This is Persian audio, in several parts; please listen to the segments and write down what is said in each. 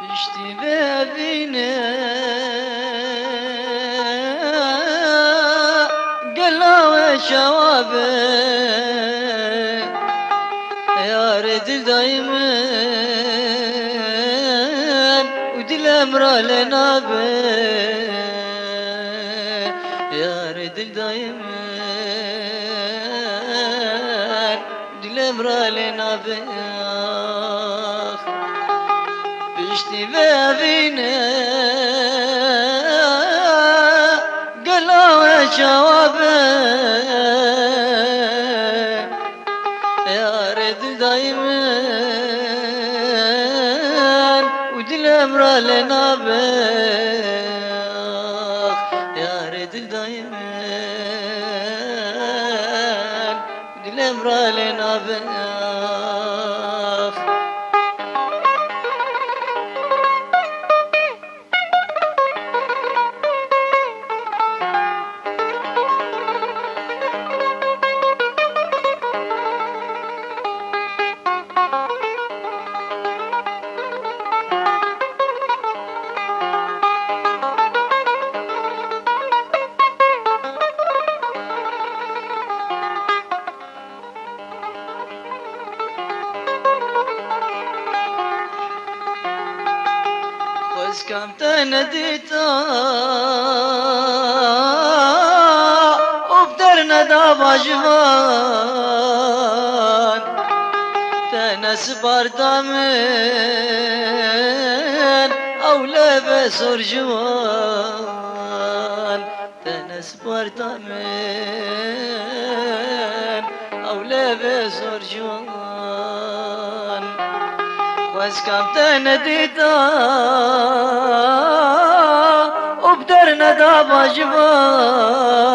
اشتي بابينا قلا وشوابه يا ريت دايما ودي الامر لنا به يا ريت دايما ودي الامر لنا به بشتي بابينا قلا وشوابه يا ريت دايما ودي الامر لنا بخ يا ريت دايما ودي الامر لنا بخ بس كم تنديتا وبدرنا دابا جبان تنس بردامن او لبس جوان تنس بردامن او لبس جوان بس كم تنديتا وبدرنا دابا جبان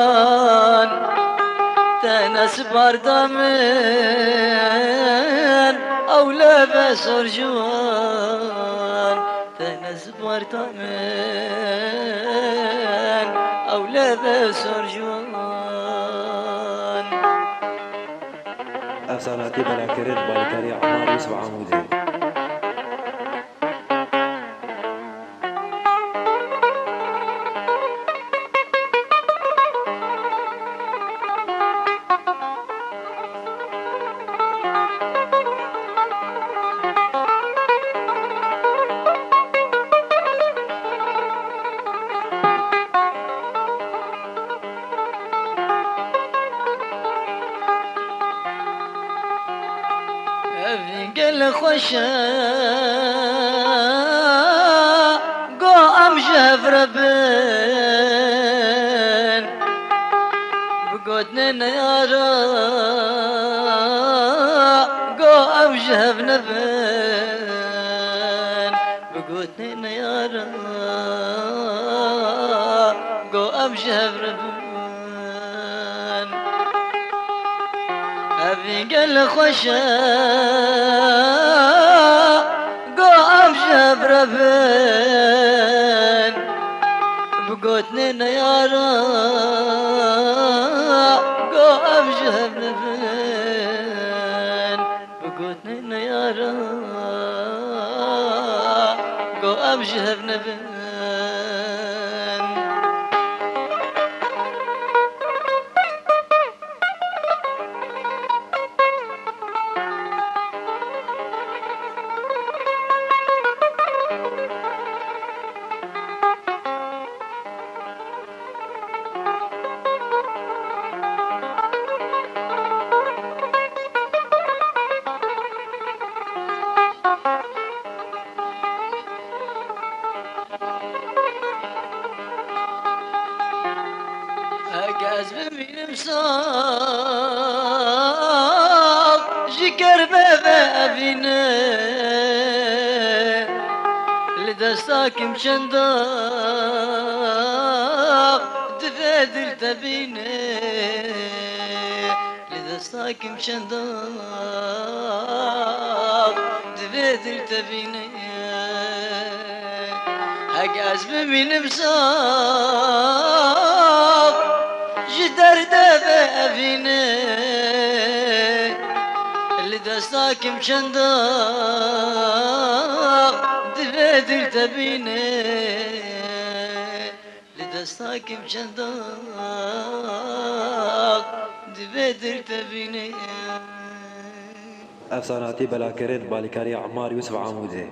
تنس بردامن او لبس جوان تنس بردامن او لبس جوان افساناتی بلاکرد بالکاری عمار یوسف عمودی قل خوشا قو امشف ربن بقوتنا نيارا قو امشف نبن بقوتنا نيارا قو امشف ربن أبي قل خوشا قو أمشى بربن بقوتني نيارا قو أمشى بربن بقوتني نيارا قو أمشى بربن أقاز بمين مساق جكر بابينا لدستاك مشنداق تفادر تبينا لدستاك مشنداق تفادر تبينا أقاز بمين مساق جدر دبابينا اللي دستاك مشنداق دبي دبدر تبینه لدستاکم چنداق دبدر تبینه افساناتی بلاکرین بالیکاری عمار یوسف عمودی